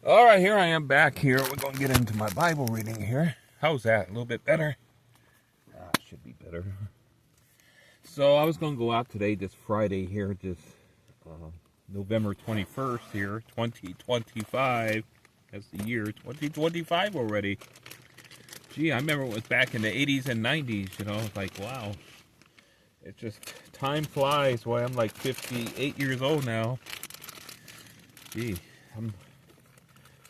All right, here I am back here. We're going to get into my Bible reading here. How's that? A little bit better? Should be better. So I was going to go out today, this Friday here, November 21st here, 2025. That's the year 2025 already. Gee, I remember it was back in the 80s and 90s, It's like, wow. It's just, time flies. Well, I'm like 58 years old now. Gee,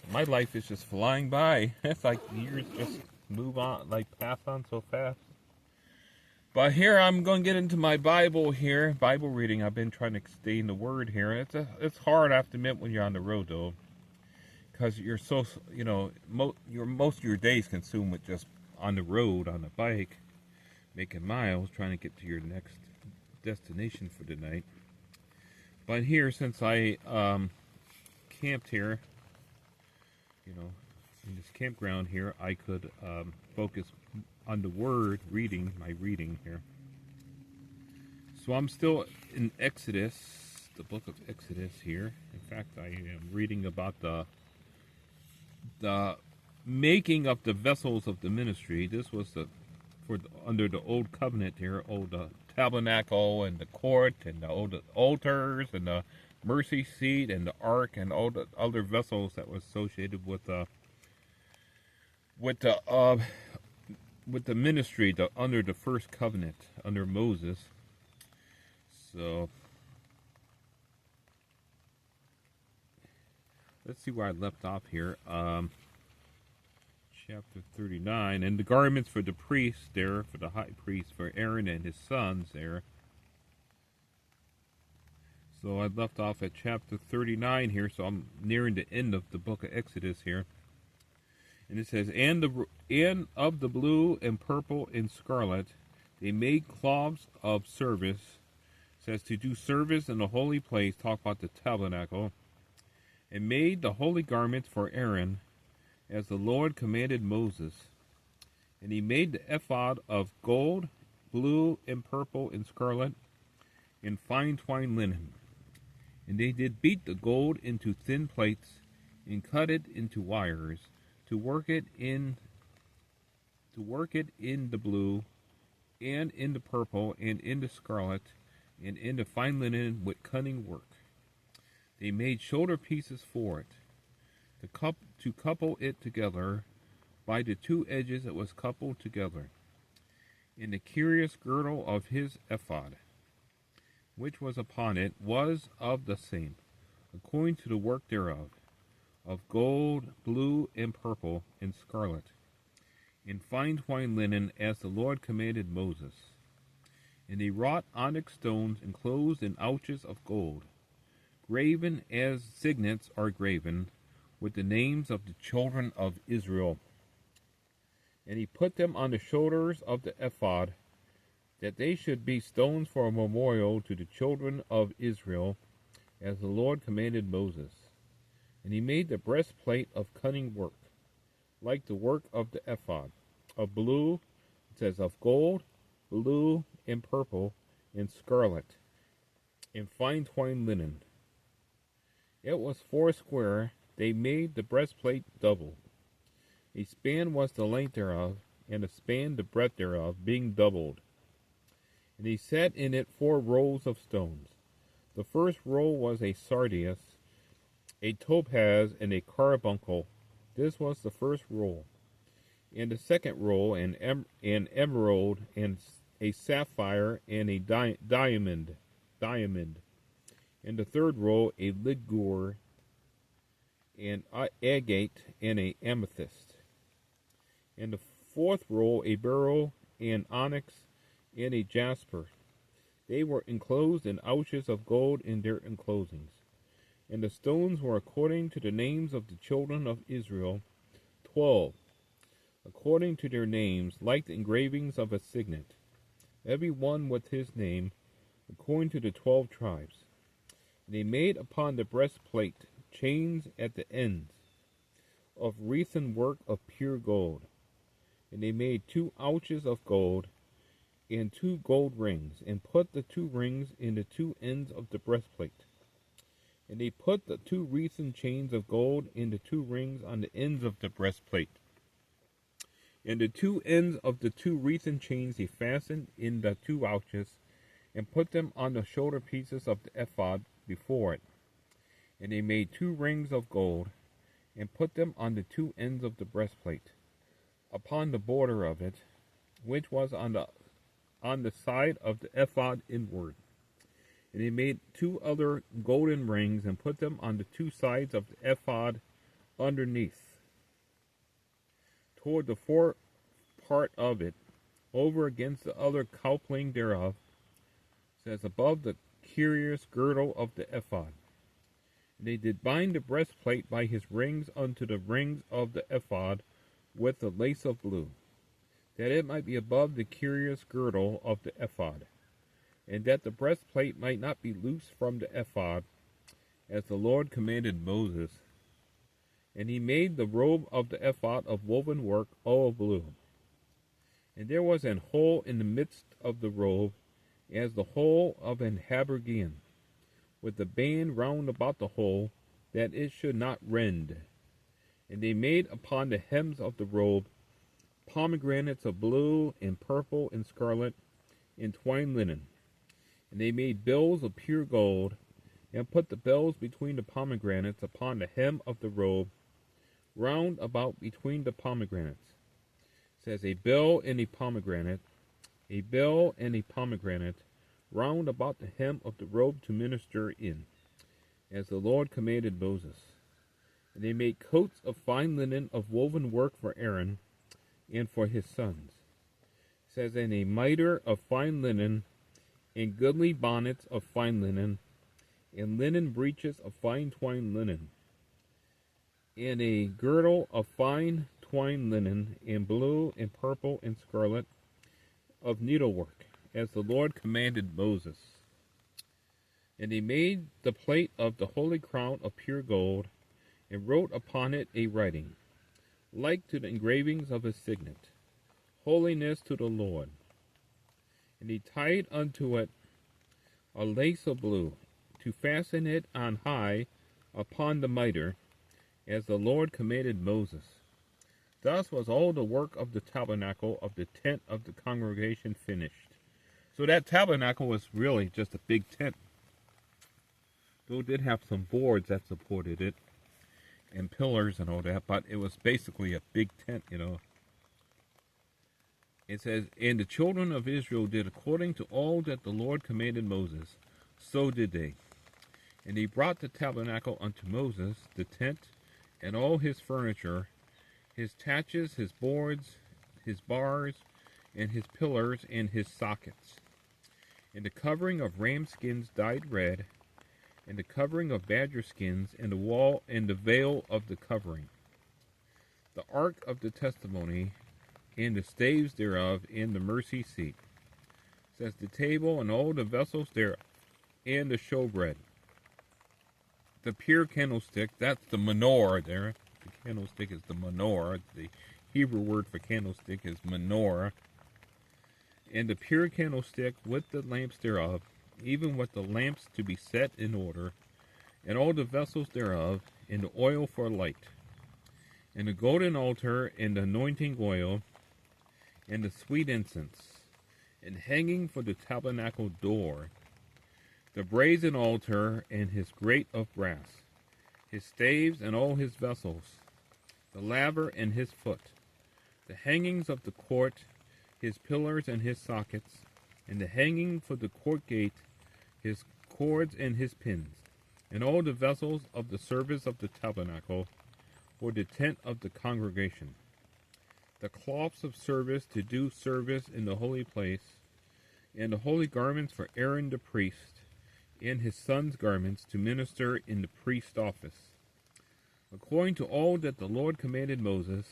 my life is just flying by. It's like years just move on, like pass on so fast. But here I'm going to get into my Bible here, Bible reading. I've been trying to stay in the Word here. It's hard, I have to admit, when you're on the road though, because you're so most of your days consumed with just on the road on the bike, making miles, trying to get to your next destination for the night. But here, since I camped here, in this campground here, I could focus on the Word reading, my reading here. So I'm still in Exodus, the book of Exodus here. In fact, I am reading about the making of the vessels of the ministry. This was under the old covenant here, the tabernacle and the court and the old altars and the mercy seat and the ark and all the other vessels that were associated with the ministry under the first covenant under Moses. So let's see where I left off here. Chapter 39, and the garments for the priest there, for the high priest, for Aaron and his sons there. So I left off at chapter 39 here, so I'm nearing the end of the book of Exodus here. And it says, and of the blue and purple and scarlet, they made cloths of service. It says to do service in the holy place, talk about the tabernacle, and made the holy garments for Aaron, as the Lord commanded Moses. And he made the ephod of gold, blue and purple and scarlet, and fine twined linen. And they did beat the gold into thin plates, and cut it into wires, to work it in the blue, and in the purple, and in the scarlet, and in the fine linen with cunning work. They made shoulder pieces for it, to couple it together. By the two edges it was coupled together. And the curious girdle of his ephod, which was upon it, was of the same, according to the work thereof, of gold, blue, and purple, and scarlet, and fine twined linen, as the Lord commanded Moses. And they wrought onyx stones enclosed in ouches of gold, graven as signets are graven, with the names of the children of Israel. And he put them on the shoulders of the ephod, that they should be stones for a memorial to the children of Israel, as the Lord commanded Moses. And he made the breastplate of cunning work, like the work of the ephod, of blue, it says of gold, blue, and purple, and scarlet, and fine twined linen. It was foursquare. They made the breastplate double. A span was the length thereof, and a span the breadth thereof, being doubled. And he set in it 4 rows of stones. The first row was a sardius, a topaz, and a carbuncle. This was the first row. And the second row, an emerald, and a sapphire, and a diamond. And the third row, a ligure, an agate, and a amethyst. And the fourth row, a beryl, an onyx, and a jasper. They were enclosed in ouches of gold in their enclosings. And the stones were according to the names of the children of Israel, 12, according to their names, like the engravings of a signet, every one with his name, according to the 12 tribes. And they made upon the breastplate chains at the ends, of wreathen work of pure gold. And they made 2 ouches of gold, and 2 gold rings, and put the 2 rings in the 2 ends of the breastplate. And they put the 2 wreathen chains of gold in the 2 rings on the ends of the breastplate. And the 2 ends of the 2 wreathen chains he fastened in the 2 ouches, and put them on the shoulder pieces of the ephod before it. And they made 2 rings of gold, and put them on the 2 ends of the breastplate, upon the border of it, which was on the side of the ephod inward. And they made 2 other golden rings, and put them on the 2 sides of the ephod underneath, toward the fore part of it, over against the other coupling thereof, says above the curious girdle of the ephod. And they did bind the breastplate by his rings unto the rings of the ephod with the lace of blue, that it might be above the curious girdle of the ephod, and that the breastplate might not be loose from the ephod, as the Lord commanded Moses. And he made the robe of the ephod of woven work, all of blue. And there was an hole in the midst of the robe, as the hole of an habergeon, with a band round about the hole, that it should not rend. And they made upon the hems of the robe pomegranates of blue and purple and scarlet and twined linen. And they made bills of pure gold, and put the bills between the pomegranates upon the hem of the robe, round about between the pomegranates. It says a bill and a pomegranate, round about the hem of the robe to minister in, as the Lord commanded Moses. And they made coats of fine linen of woven work for Aaron and for his sons. It says, and a mitre of fine linen, and goodly bonnets of fine linen, and linen breeches of fine twined linen, and a girdle of fine twined linen, and blue and purple and scarlet of needlework, as the Lord commanded Moses. And he made the plate of the holy crown of pure gold, and wrote upon it a writing, like to the engravings of a signet, holiness to the Lord. And he tied unto it a lace of blue, to fasten it on high upon the mitre, as the Lord commanded Moses. Thus was all the work of the tabernacle of the tent of the congregation finished. So that tabernacle was really just a big tent. Though it did have some boards that supported it, and pillars and all that, but it was basically a big tent, It says, and the children of Israel did according to all that the Lord commanded Moses, so did they. And he brought the tabernacle unto Moses, the tent, and all his furniture, his taches, his boards, his bars, and his pillars, and his sockets, and the covering of ram skins dyed red, and the covering of badger skins, and the wall, and the veil of the covering, the ark of the testimony, and the staves thereof, and the mercy seat, says the table, and all the vessels thereof, and the showbread, the pure candlestick, that's the menorah there. The candlestick is the menorah. The Hebrew word for candlestick is menorah. And the pure candlestick with the lamps thereof, even with the lamps to be set in order, and all the vessels thereof, and the oil for light, and the golden altar, and the anointing oil, and the sweet incense, and hanging for the tabernacle door, the brazen altar, and his grate of brass, his staves, and all his vessels, the laver and his foot, the hangings of the court, his pillars and his sockets, and the hanging for the court gate, his cords and his pins, and all the vessels of the service of the tabernacle, for the tent of the congregation, the cloths of service to do service in the holy place, and the holy garments for Aaron the priest, and his sons' garments to minister in the priest's office. According to all that the Lord commanded Moses,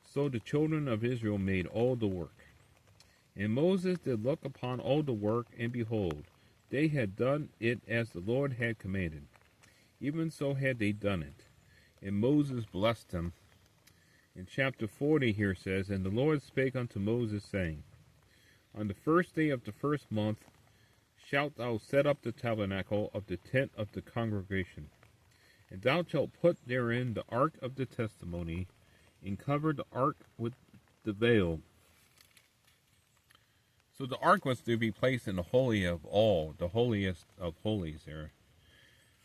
so the children of Israel made all the work. And Moses did look upon all the work, and behold, they had done it as the Lord had commanded. Even so had they done it. And Moses blessed them. In chapter 40 here says, and the Lord spake unto Moses, saying, on the first day of the first month shalt thou set up the tabernacle of the tent of the congregation. And thou shalt put therein the ark of the testimony, and cover the ark with the veil. So the ark was to be placed in the holy of all, the holiest of holies there.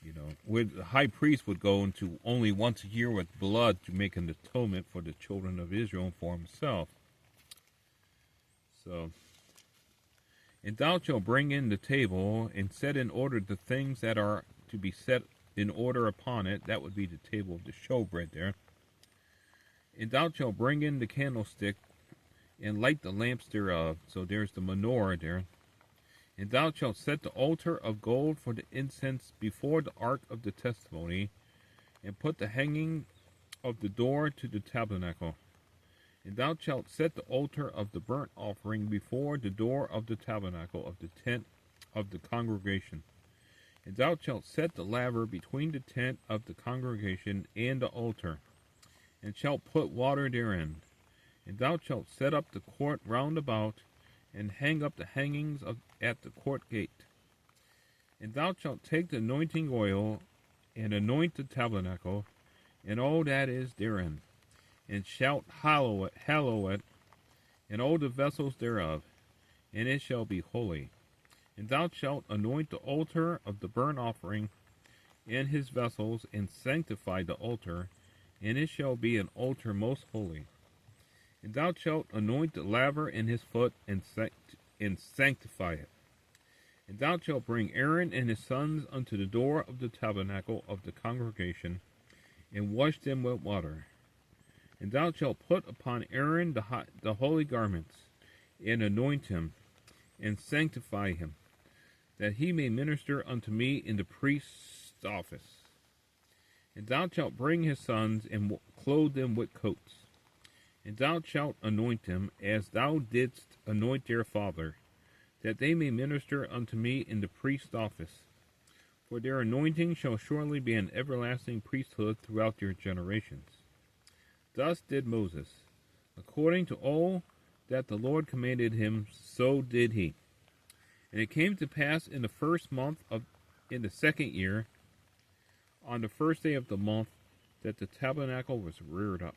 You know, where the high priest would go into only once a year with blood to make an atonement for the children of Israel and for himself. So, and thou shalt bring in the table and set in order the things that are to be set in order upon it. That would be the table of the showbread there. And thou shalt bring in the candlestick and light the lamps thereof. So there's the menorah there. And thou shalt set the altar of gold for the incense before the ark of the testimony, and put the hanging of the door to the tabernacle. And thou shalt set the altar of the burnt offering before the door of the tabernacle of the tent of the congregation. And thou shalt set the laver between the tent of the congregation and the altar, and shalt put water therein. And thou shalt set up the court round about, and hang up the hangings at the court gate. And thou shalt take the anointing oil, and anoint the tabernacle, and all that is therein, and shalt hallow it, and all the vessels thereof, and it shall be holy. And thou shalt anoint the altar of the burnt offering, and his vessels, and sanctify the altar, and it shall be an altar most holy. And thou shalt anoint the laver in his foot, and sanctify it. And thou shalt bring Aaron and his sons unto the door of the tabernacle of the congregation, and wash them with water. And thou shalt put upon Aaron the holy garments, and anoint him, and sanctify him, that he may minister unto me in the priest's office. And thou shalt bring his sons, and clothe them with coats. And thou shalt anoint them, as thou didst anoint their father, that they may minister unto me in the priest's office. For their anointing shall surely be an everlasting priesthood throughout your generations. Thus did Moses. According to all that the Lord commanded him, so did he. And it came to pass in the first month in the second year, on the first day of the month, that the tabernacle was reared up.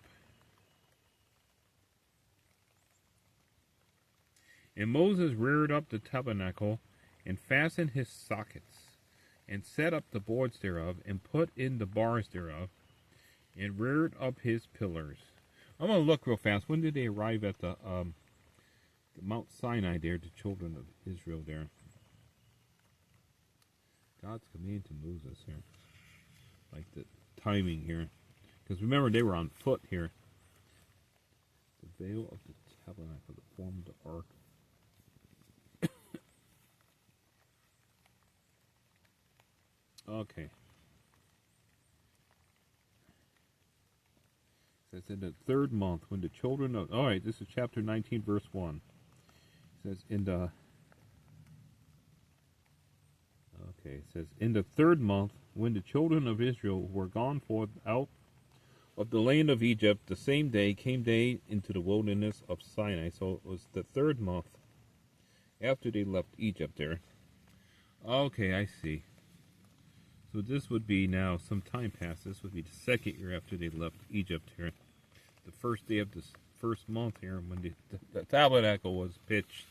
And Moses reared up the tabernacle, and fastened his sockets, and set up the boards thereof, and put in the bars thereof, and reared up his pillars. I'm going to look real fast. When did they arrive at the Mount Sinai there, the children of Israel there? God's command to Moses here. Like the timing here. Because remember, they were on foot here. The veil of the tabernacle that formed the ark. Okay. It says in the third month, when the children of... All right, this is chapter 19, verse 1. It says in the... Okay, it says, in the third month, when the children of Israel were gone forth out of the land of Egypt, the same day came they into the wilderness of Sinai. So it was the third month after they left Egypt there. Okay, I see. So this would be now, some time passed. This would be the second year after they left Egypt here. The first day of this first month here when the tabernacle was pitched.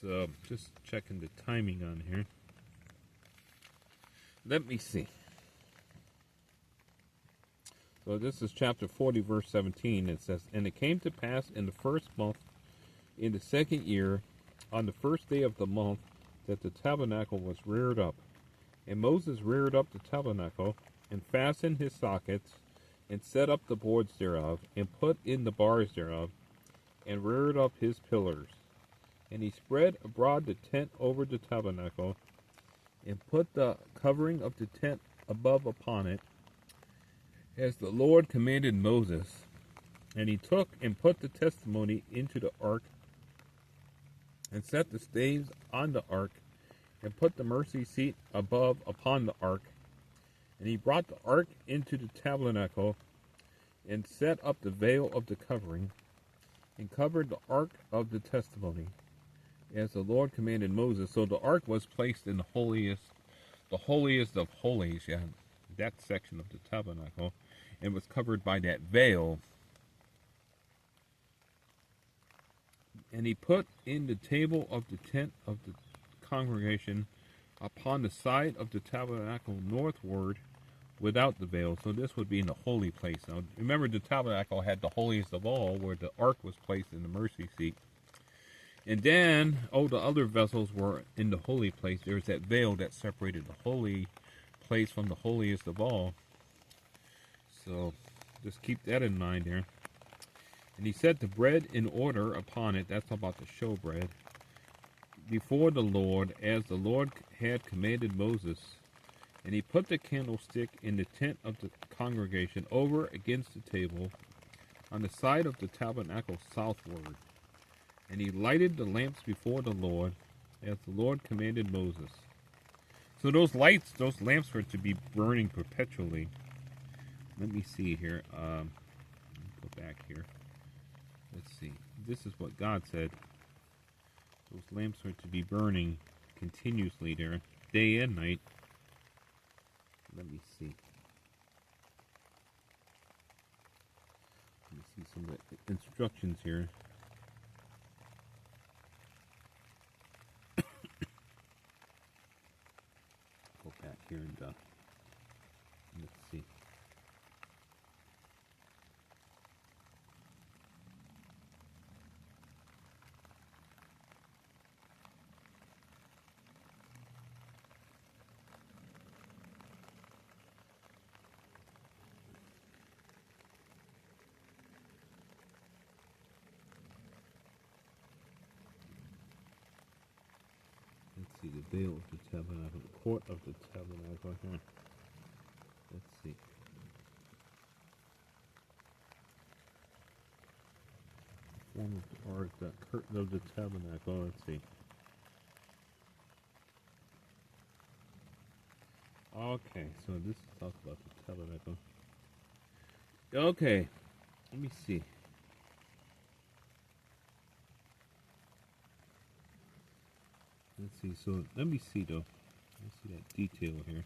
So just checking the timing on here. Let me see. So this is chapter 40, verse 17. It says, and it came to pass in the first month, in the second year, on the first day of the month, that the tabernacle was reared up. And Moses reared up the tabernacle, and fastened his sockets, and set up the boards thereof, and put in the bars thereof, and reared up his pillars. And he spread abroad the tent over the tabernacle, and put the covering of the tent above upon it, as the Lord commanded Moses. And he took and put the testimony into the ark, and set the staves on the ark, and put the mercy seat above upon the ark. And he brought the ark into the tabernacle, and set up the veil of the covering, and covered the ark of the testimony. as the Lord commanded Moses. So the ark was placed in the holiest of holies, yeah, that section of the tabernacle, and was covered by that veil. And he put in the table of the tent of the congregation upon the side of the tabernacle northward without the veil. So this would be in the holy place. Now remember, the tabernacle had the holiest of all, where the ark was placed in the mercy seat. And then all the other vessels were in the holy place. There was that veil that separated the holy place from the holiest of all. So just keep that in mind there. And he set the bread in order upon it. That's about the showbread. Before the Lord, as the Lord had commanded Moses. And he put the candlestick in the tent of the congregation over against the table on the side of the tabernacle southward. And he lighted the lamps before the Lord, as the Lord commanded Moses. So those lamps were to be burning perpetually. Let me see here. Go back here. Let's see. This is what God said. Those lamps are to be burning continuously there, day and night. Let me see. Let me see some of the instructions here. Go back here and let's see. Let's see, the veil of the tabernacle, the court of the tabernacle here. Let's see. Form of the ark, the curtain of the tabernacle. Let's see. Okay, so this talks about the tabernacle. Okay, let me see. Let's see, so let me see though. Let's see that detail here.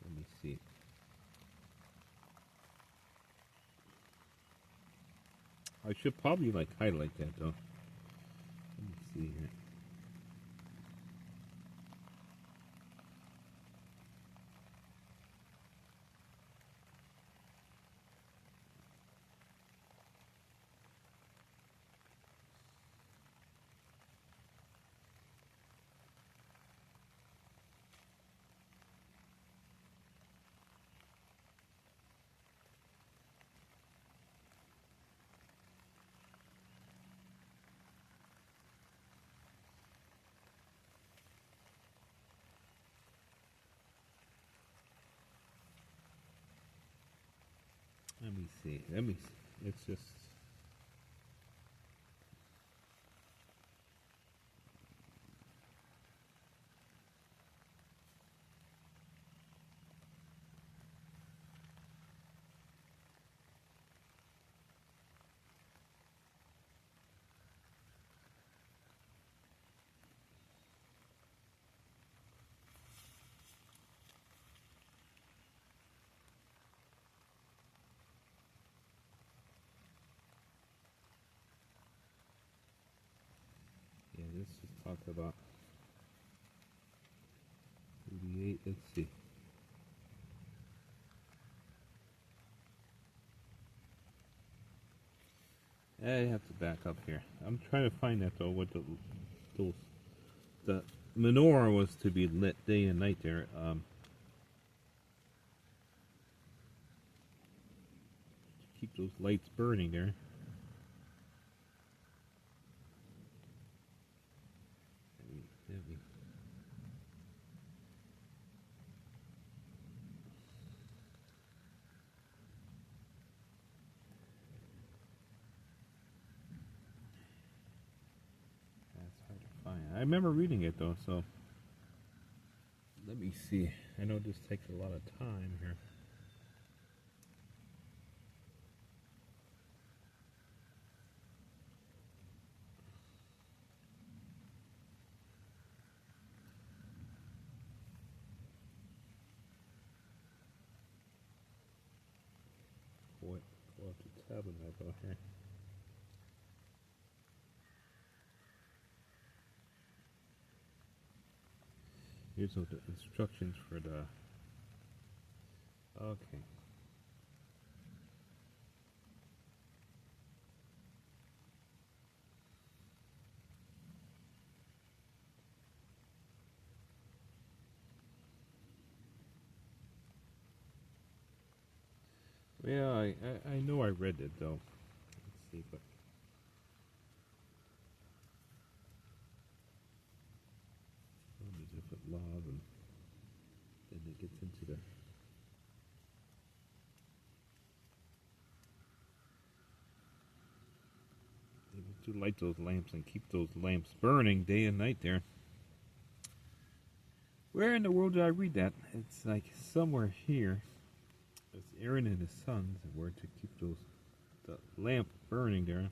Let me see. I should probably like highlight that though. Let me see here. Let me see. It's just. Yeah, this is talk about 88. Let's see. I have to back up here. I'm trying to find that though. What the menorah was to be lit day and night there. Keep those lights burning there. I remember reading it though, so let me see. I know this takes a lot of time here. tabernacle here. Here's the instructions for the... Okay. Yeah, I know I read it though. Let's see, but all the different laws, and then it gets into the... Able to light those lamps and keep those lamps burning day and night there. Where in the world did I read that? It's like somewhere here. It's Aaron and his sons were to keep the lamp burning there.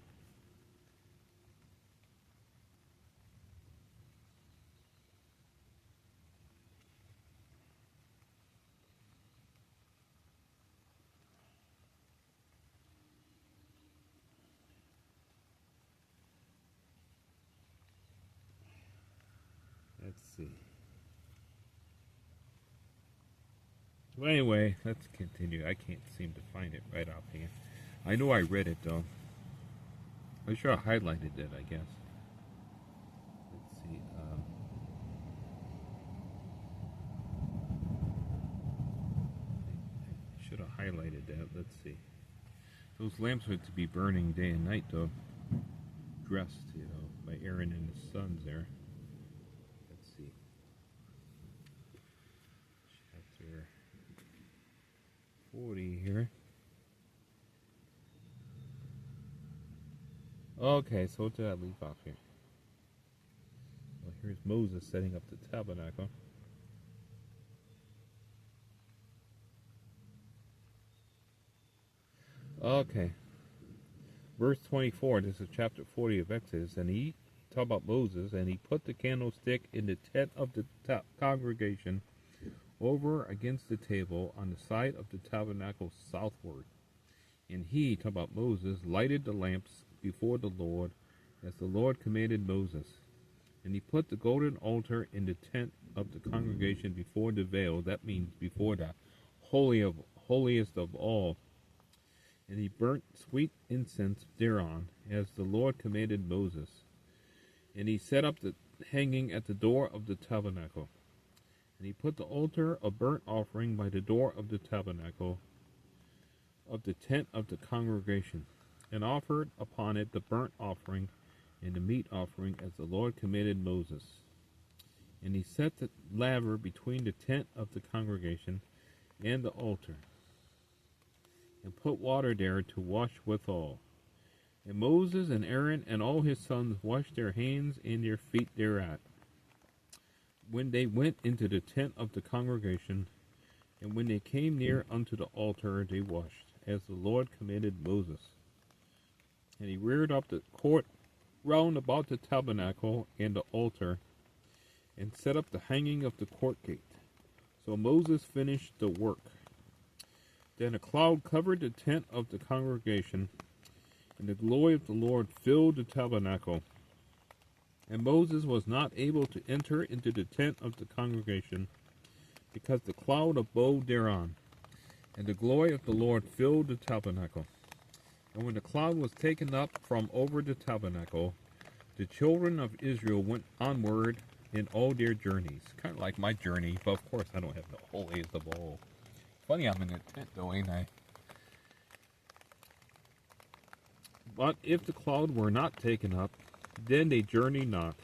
Let's see. Well, anyway, let's continue. I can't seem to find it right offhand. I know I read it though. I'm sure I highlighted it, I guess. Let's see. I should have highlighted that. Let's see. Those lamps are to be burning day and night though. Dressed, by Aaron and his sons there. Let's see. Chapter 40 here. Okay, so what did I leave off here? Well, here's Moses setting up the tabernacle. Okay. Verse 24, this is chapter 40 of Exodus, and he talked about Moses, and he put the candlestick in the tent of the congregation over against the table on the side of the tabernacle southward. And he, talking about Moses, lighted the lamps before the Lord, as the Lord commanded Moses. And he put the golden altar in the tent of the congregation before the veil, that means before the holiest of all. And he burnt sweet incense thereon, as the Lord commanded Moses. And he set up the hanging at the door of the tabernacle. And he put the altar of burnt offering by the door of the tabernacle of the tent of the congregation, and offered upon it the burnt offering and the meat offering, as the Lord commanded Moses. And he set the laver between the tent of the congregation and the altar, and put water there to wash withal. And Moses and Aaron and all his sons washed their hands and their feet thereat, when they went into the tent of the congregation, and when they came near unto the altar, they washed, as the Lord commanded Moses. And he reared up the court round about the tabernacle and the altar, and set up the hanging of the court gate. So Moses finished the work. Then a cloud covered the tent of the congregation, and the glory of the Lord filled the tabernacle. And Moses was not able to enter into the tent of the congregation, because the cloud abode thereon, and the glory of the Lord filled the tabernacle. And when the cloud was taken up from over the tabernacle, the children of Israel went onward in all their journeys. Kind of like my journey, but of course I don't have the holiest of all. Funny I'm in a tent though, ain't I? But if the cloud were not taken up, then they journeyed not,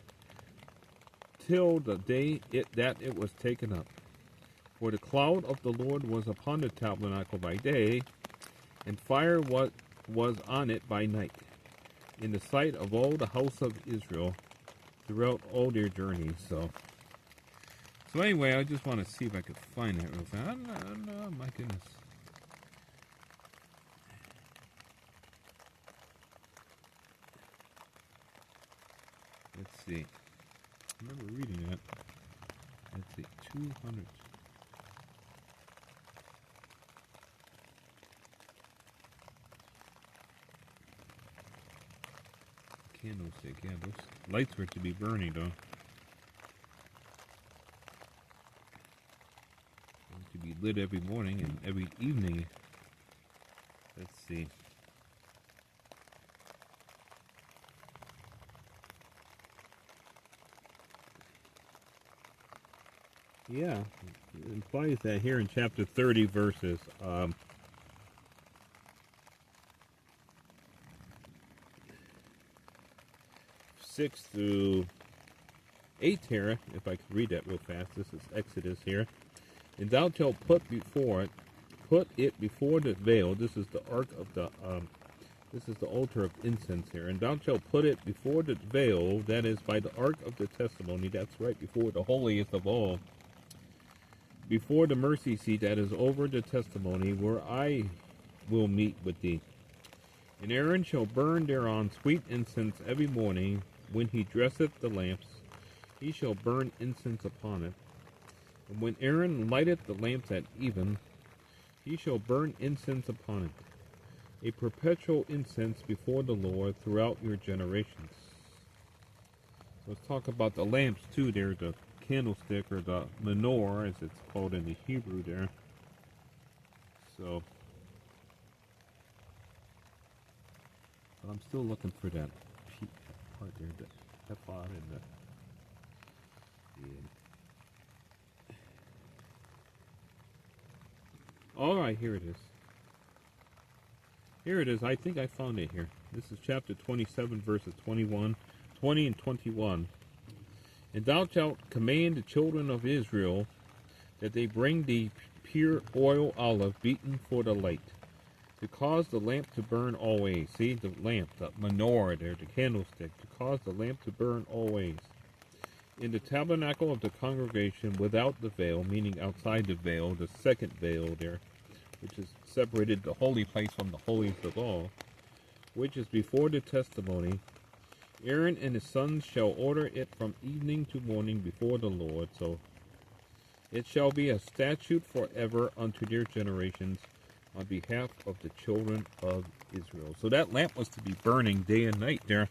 till the day that it was taken up. For the cloud of the Lord was upon the tabernacle by day, and fire was on it by night, in the sight of all the house of Israel, throughout all their journeys. So anyway, I just want to see if I could find that real fast. Oh, my goodness. Let's see. I remember reading that. Let's see, 200. candlestick. Yeah, those lights were to be burning, though. To be lit every morning and every evening. Let's see. Yeah, it implies that here in chapter 30, verses 6 through 8 here, if I could read that real fast. This is Exodus here. And thou shalt put it before the veil. This is the ark of the, this is the altar of incense here. And thou shalt put it before the veil, that is by the ark of the testimony. That's right before the holiest of all. Before the mercy seat that is over the testimony, where I will meet with thee. And Aaron shall burn thereon sweet incense every morning. When he dresseth the lamps, he shall burn incense upon it. And when Aaron lighteth the lamps at even, he shall burn incense upon it, a perpetual incense before the Lord throughout your generations. Let's talk about the lamps too there, the candlestick, or the menorah as it's called in the Hebrew there. So, but I'm still looking for that part there, the ephod and the Alright, here it is. Here it is. I think I found it here. This is chapter 27, verses 20 and 21. And thou shalt command the children of Israel that they bring thee pure oil olive beaten for the light, to cause the lamp to burn always. See, the lamp, the menorah there, the candlestick, to cause the lamp to burn always. In the tabernacle of the congregation without the veil, meaning outside the veil, the second veil there, which is separated the holy place from the holiest of all, which is before the testimony, Aaron and his sons shall order it from evening to morning before the Lord. So it shall be a statute forever unto their generations on behalf of the children of Israel. So that lamp was to be burning day and night there,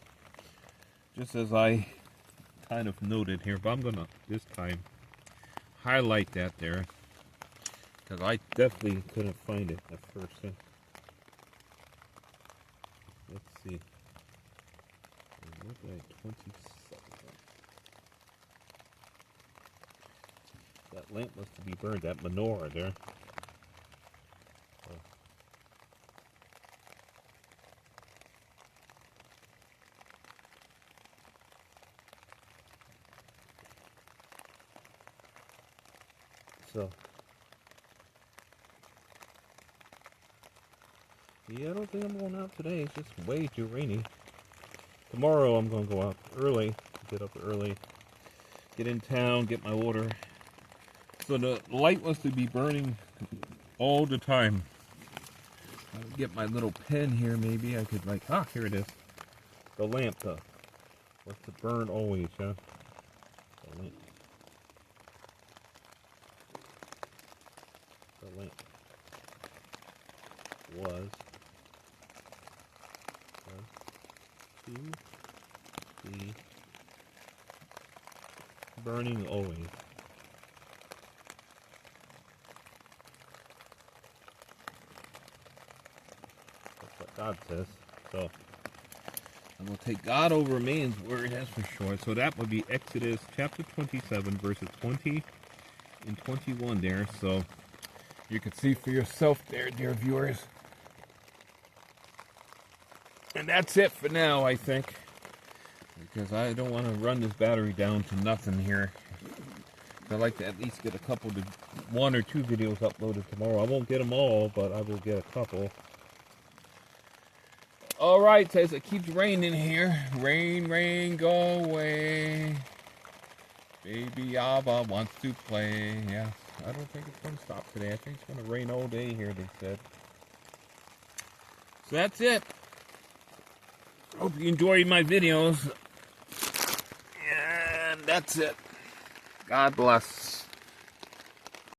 just as I kind of noted here. But I'm going to this time highlight that there, because I definitely couldn't find it at first. Let's see. Look at 27. That lamp was to be burned, that menorah there. So, yeah, I don't think I'm going out today. It's just way too rainy. Tomorrow I'm going to go out early, get up early, get in town, get my order. So the light was to be burning all the time. I'll get my little pen here, maybe I could here it is. The lamp was to burn always, huh? The lamp. The lamp was to be burning always. That's what God says. So I'm going to take God over man's word, that's for sure. So that would be Exodus chapter 27, verses 20 and 21 there. So you can see for yourself there, dear viewers. And that's it for now, I think, because I don't want to run this battery down to nothing here. I'd like to at least get one or two videos uploaded tomorrow. I won't get them all, but I will get a couple. Alright, as it keeps raining here. Rain, rain, go away. Baby Abba wants to play. Yes, I don't think it's going to stop today. I think it's going to rain all day here, they said. So that's it. Hope you enjoyed my videos. And that's it. God bless.